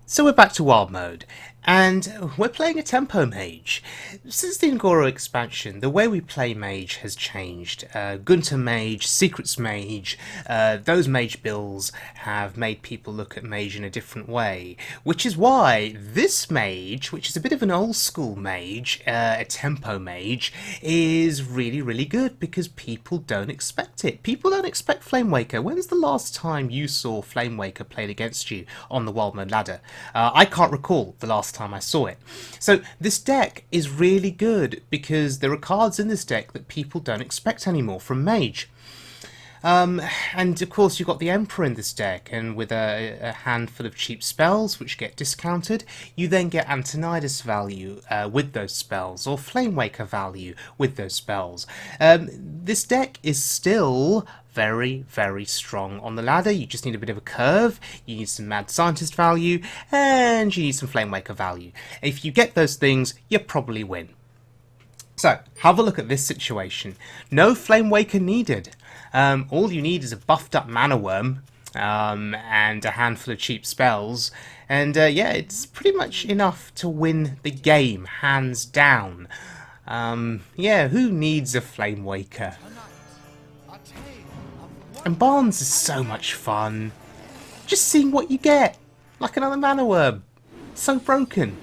So we're back to wild mode, and we're playing a tempo mage. Since the Ngoro expansion, the way we play mage has changed. Gunter mage, secrets mage, those mage builds have made people look at mage in a different way, which is why this mage, which is a bit of an old school mage, a tempo mage, is really good because people don't expect it. People don't expect Flamewaker. When's the last time you saw Flamewaker played against you on the wild mode ladder? I can't recall the last time I saw it. So this deck is really good because there are cards in this deck that people don't expect anymore from Mage. And of course you've got the Emperor in this deck, and with a handful of cheap spells which get discounted, you then get Antonidas value with those spells, or Flamewaker value with those spells. This deck is still very strong on the ladder. You just need a bit of a curve, you need some Mad Scientist value, and you need some Flamewaker value. If you get those things, you probably win. So, have a look at this situation. No Flamewaker needed. All you need is a buffed up Mana Wyrm and a handful of cheap spells, and yeah, it's pretty much enough to win the game, hands down. Yeah, who needs a Flamewaker? And Barnes is so much fun. Just seeing what you get, like another Mana Wyrm. So broken.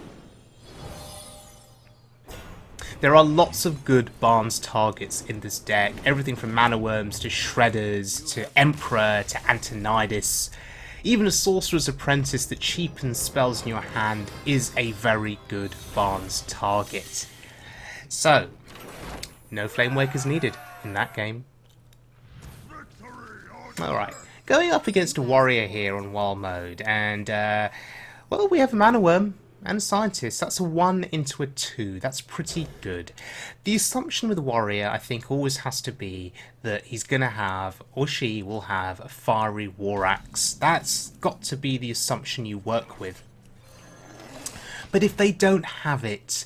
There are lots of good Barnes targets in this deck. Everything from Mana Wyrms to Shredders to Emperor to Antonidas. Even a Sorcerer's Apprentice that cheapens spells in your hand is a very good Barnes target. So, no Flamewakers needed in that game. Alright, going up against a warrior here on wild mode, and well, we have a Mana Wyrm and a Scientist. That's a 1 into a 2. That's pretty good. The assumption with a warrior, I think, always has to be that he's going to have, or she will have, a fiery war axe. That's got to be the assumption you work with. But if they don't have it,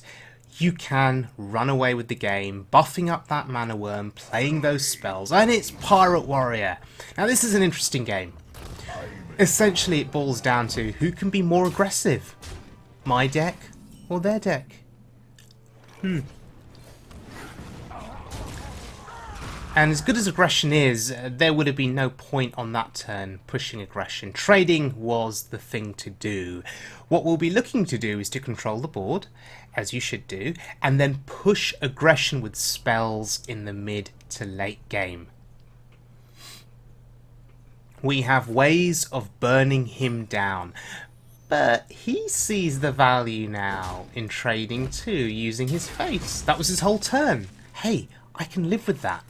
you can run away with the game, buffing up that Mana Wyrm, playing those spells, and it's Pirate Warrior. Now this is an interesting game. Essentially it boils down to who can be more aggressive. My deck or their deck? And as good as aggression is, there would have been no point on that turn pushing aggression. Trading was the thing to do. What we'll be looking to do is to control the board, as you should do, and then push aggression with spells in the mid to late game. We have ways of burning him down. But he sees the value now in trading too, using his face. That was his whole turn. Hey, I can live with that.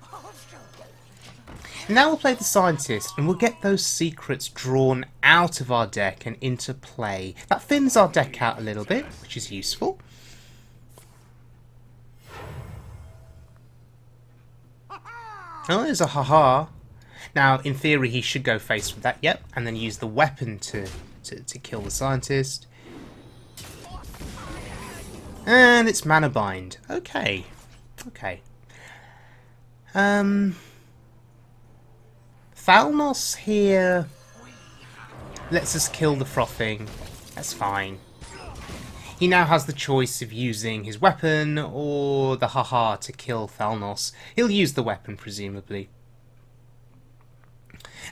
Now we'll play the Scientist, and we'll get those secrets drawn out of our deck and into play. That thins our deck out a little bit, which is useful. Oh, there's a haha. Now, in theory, he should go face with that, yep, and then use the weapon to kill the Scientist. And it's Mana Bind. Okay. Thalnos here lets us kill the Frothing. That's fine. He now has the choice of using his weapon or the haha to kill Thalnos. He'll use the weapon, presumably.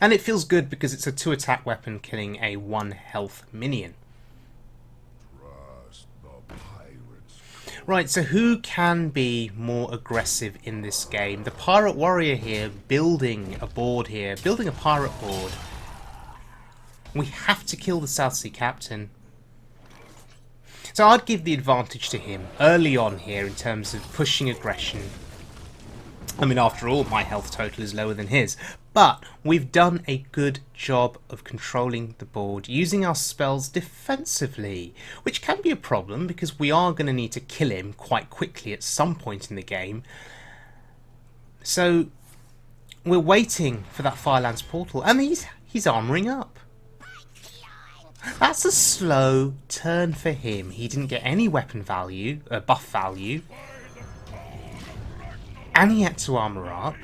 And it feels good because it's a 2-attack weapon killing a 1 health minion. Right, so who can be more aggressive in this game? The Pirate Warrior here, building a board here, building a pirate board. We have to kill the South Sea Captain. So I'd give the advantage to him early on here in terms of pushing aggression. I mean, after all, my health total is lower than his. But we've done a good job of controlling the board, using our spells defensively, which can be a problem because we are going to need to kill him quite quickly at some point in the game. So we're waiting for that Firelands portal, and he's armouring up. That's a slow turn for him. He didn't get any weapon value, buff value, and he had to armour up.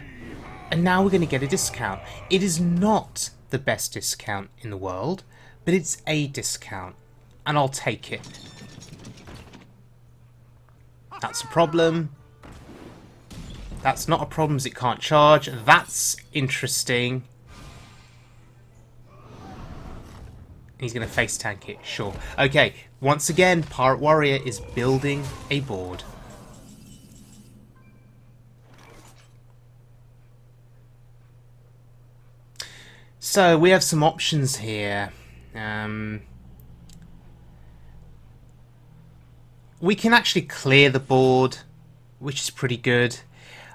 And now we're going to get a discount. It is not the best discount in the world, but it's a discount. and I'll take it. That's a problem. That's not a problem as it can't charge. That's interesting. He's going to face tank it, sure. Okay, once again, Pirate Warrior is building a board. So, we have some options here. We can actually clear the board, which is pretty good.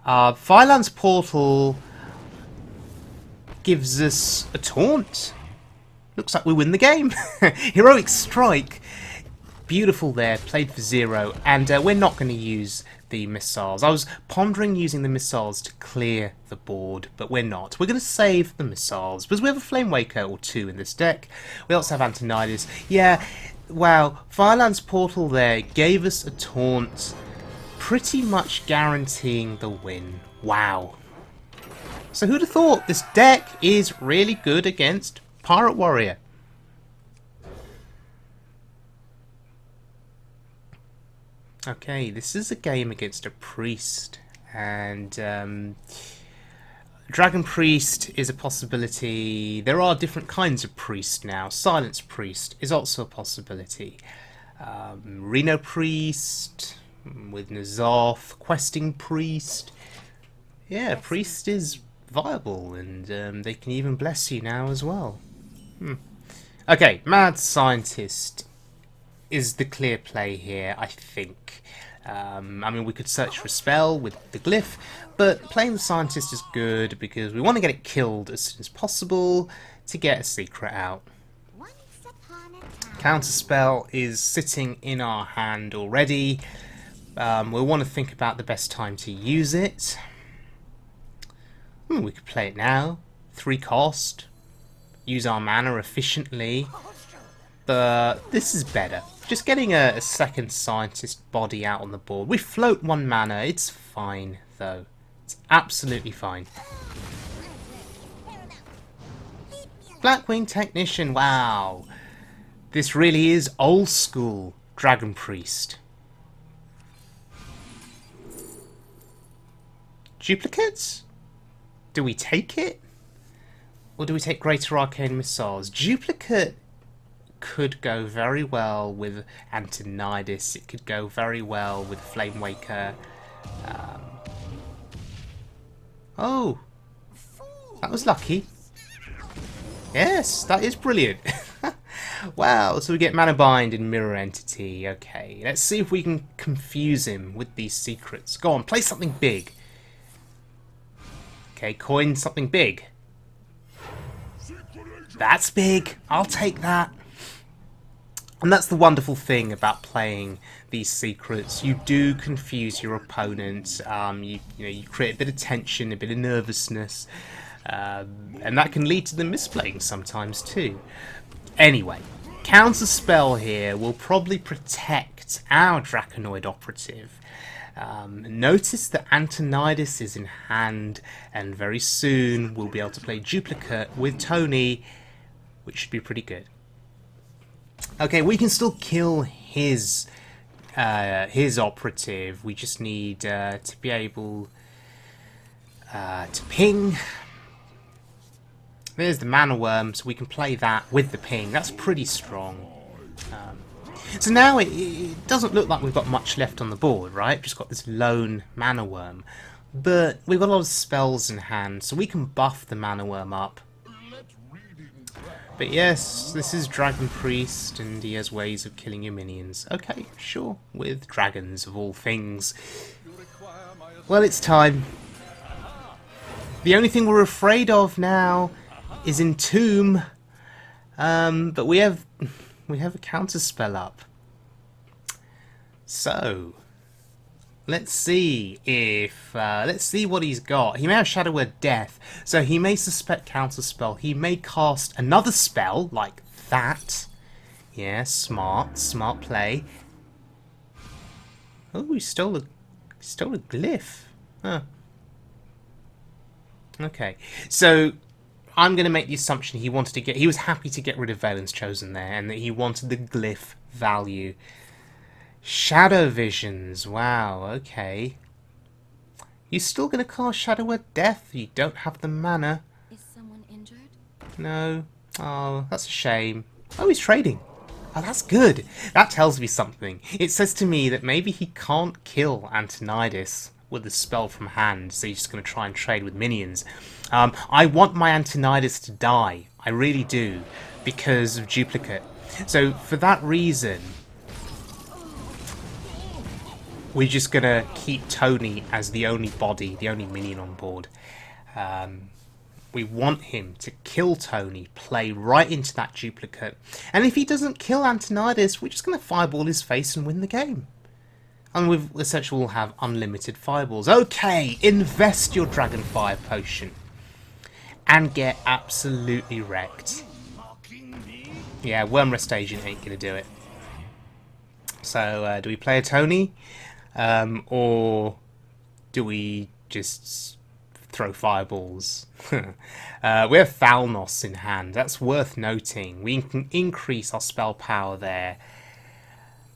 Fireland's Portal gives us a taunt. Looks like we win the game. Heroic Strike. Beautiful there, played for 0. And we're not going to use the missiles. I was pondering using the missiles to clear the board, but we're not. We're going to save the missiles, because we have a Flamewaker or 2 in this deck. We also have Antonidas. Yeah, wow. Fireland's Portal there gave us a taunt, pretty much guaranteeing the win. Wow. So who'd have thought this deck is really good against Pirate Warrior? Okay, this is a game against a priest, and Dragon Priest is a possibility. There are different kinds of priest now. Silence Priest is also a possibility. Reno Priest with N'Zoth, Questing Priest. Yeah, Priest is viable, and they can even bless you now as well. Okay, Mad Scientist is the clear play here, I think. I mean, we could search for a spell with the glyph, but playing the Scientist is good because we want to get it killed as soon as possible to get a secret out. Counterspell is sitting in our hand already. We'll want to think about the best time to use it. We could play it now. 3 cost. Use our mana efficiently. But this is better. Just getting a second Scientist body out on the board. We float 1 mana. It's fine, though. It's absolutely fine. Blackwing Technician. Wow. This really is old school Dragon Priest. Duplicates? Do we take it? Or do we take Greater Arcane Missiles? Duplicate could go very well with Antonidas. It could go very well with Flamewaker. Oh, that was lucky. Yes, that is brilliant. Wow, so we get Mana Bind and Mirror Entity. Okay, let's see if we can confuse him with these secrets. Go on, play something big. Okay, coin something big. That's big. I'll take that. And that's the wonderful thing about playing these secrets. You do confuse your opponent. You create a bit of tension, a bit of nervousness, and that can lead to them misplaying sometimes too. Anyway, Counterspell here will probably protect our Draconoid operative. Notice that Antonidas is in hand, and very soon we'll be able to play Duplicate with Tony, which should be pretty good. Okay, we can still kill his operative. We just need to be able to ping. There's the Mana Wyrm, so we can play that with the ping. That's pretty strong. So now it doesn't look like we've got much left on the board, right? Just got this lone Mana Wyrm. But we've got a lot of spells in hand, so we can buff the Mana Wyrm up. But yes, this is Dragon Priest, and he has ways of killing your minions. Okay, sure, with dragons of all things. Well, it's time. The only thing we're afraid of now is Entomb, but we have a counterspell up. So let's see what he's got. He may have Shadow Word Death, so he may suspect counterspell. He may cast another spell like that. Yeah, smart play. Oh, he stole a glyph. Huh. Okay, so I'm going to make the assumption he wanted to get... He was happy to get rid of Valen's Chosen there, and that he wanted the glyph value. Shadow Visions. Wow, okay. You're still going to cast Shadow Word Death? You don't have the mana. Is someone injured? No. Oh, that's a shame. Oh, he's trading. Oh, that's good. That tells me something. It says to me that maybe he can't kill Antonidas with the spell from hand, so he's just going to try and trade with minions. I want my Antonidas to die. I really do, because of duplicate. So for that reason, we're just going to keep Tony as the only body, the only minion on board. We want him to kill Tony, play right into that duplicate. And if he doesn't kill Antonidas, we're just going to fireball his face and win the game. And we've essentially will have unlimited fireballs. Okay, invest your Dragonfire Potion. And get absolutely wrecked. Yeah, Wyrm Rest Agent ain't going to do it. So, do we play a Tony? Or do we just throw fireballs? We have Thalnos in hand. That's worth noting. We can increase our spell power there.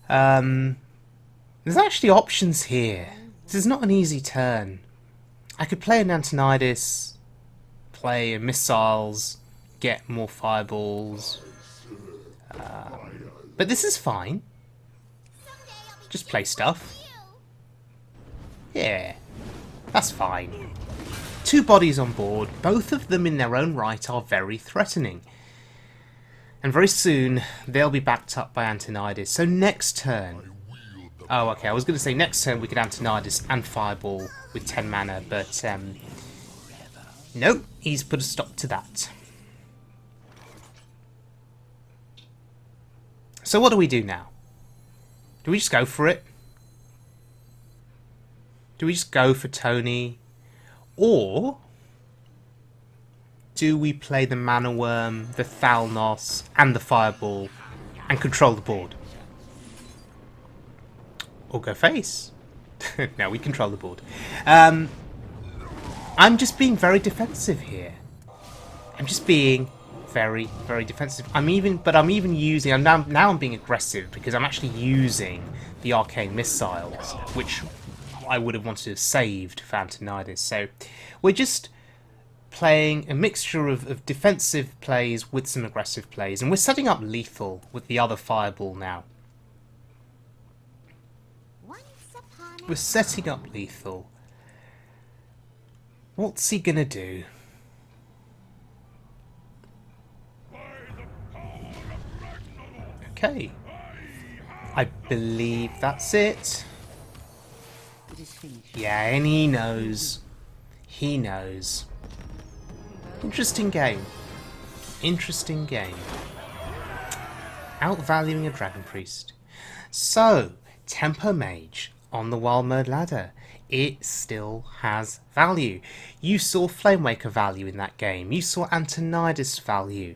There's actually options here. This is not an easy turn. I could play an Antonidas, play a Missiles, get more fireballs. But this is fine. Just play stuff. Yeah, that's fine. 2 bodies on board, both of them in their own right are very threatening. And very soon, they'll be backed up by Antonidas. So next turn... Oh, okay, I was going to say next turn we could Antonidas and Fireball with 10 mana, but... nope, he's put a stop to that. So what do we do now? Do we just go for it? Do we just go for Tony? Or do we play the Mana Wyrm, the Thalnos, and the Fireball and control the board? Or go face? No, we control the board. I'm just being very defensive here. I'm just being very, very defensive. I'm even using... Now I'm being aggressive because I'm actually using the Arcane Missiles, which I would have wanted to have saved for Antonidas. So we're just playing a mixture of defensive plays with some aggressive plays, and we're setting up lethal with the other Fireball now. We're setting up lethal. What's he gonna do? Okay. I believe that's it. Yeah, and he knows. He knows. Interesting game. Interesting game. Outvaluing a Dragon Priest. So, Tempo Mage on the Wild Mode ladder. It still has value. You saw Flamewaker value in that game. You saw Antonidas value.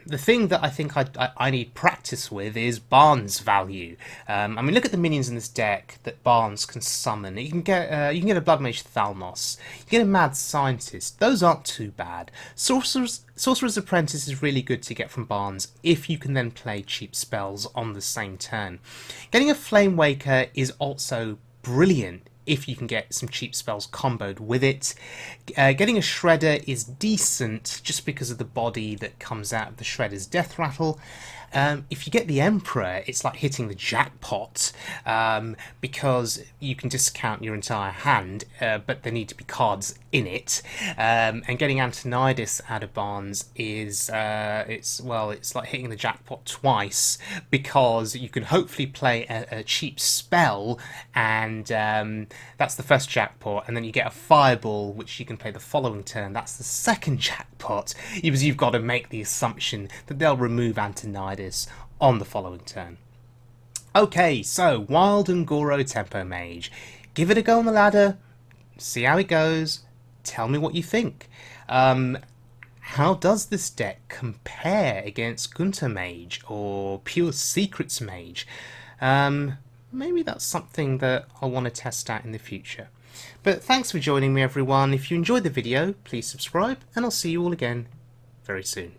The thing that I think I need practice with is Barnes value. I mean, look at the minions in this deck that Barnes can summon. You can get a Blood Mage Thalnos. You get a Mad Scientist. Those aren't too bad. Sorcerer's Apprentice is really good to get from Barnes if you can then play cheap spells on the same turn. Getting a Flamewaker is also brilliant if you can get some cheap spells comboed with it. Getting a Shredder is decent just because of the body that comes out of the Shredder's Death Rattle. If you get the Emperor, it's like hitting the jackpot because you can discount your entire hand, but there need to be cards in it. And getting Antonidas out of Barnes is it's like hitting the jackpot twice because you can hopefully play a cheap spell, and that's the first jackpot, and then you get a Fireball which you can play the following turn. That's the second jackpot because you've got to make the assumption that they'll remove Antonidas on the following turn. Okay, so Wild and Goro Tempo Mage. Give it a go on the ladder, see how it goes, tell me what you think. How does this deck compare against Gunter Mage or Pure Secrets Mage? Maybe that's something that I want to test out in the future. But thanks for joining me, everyone. If you enjoyed the video, please subscribe, and I'll see you all again very soon.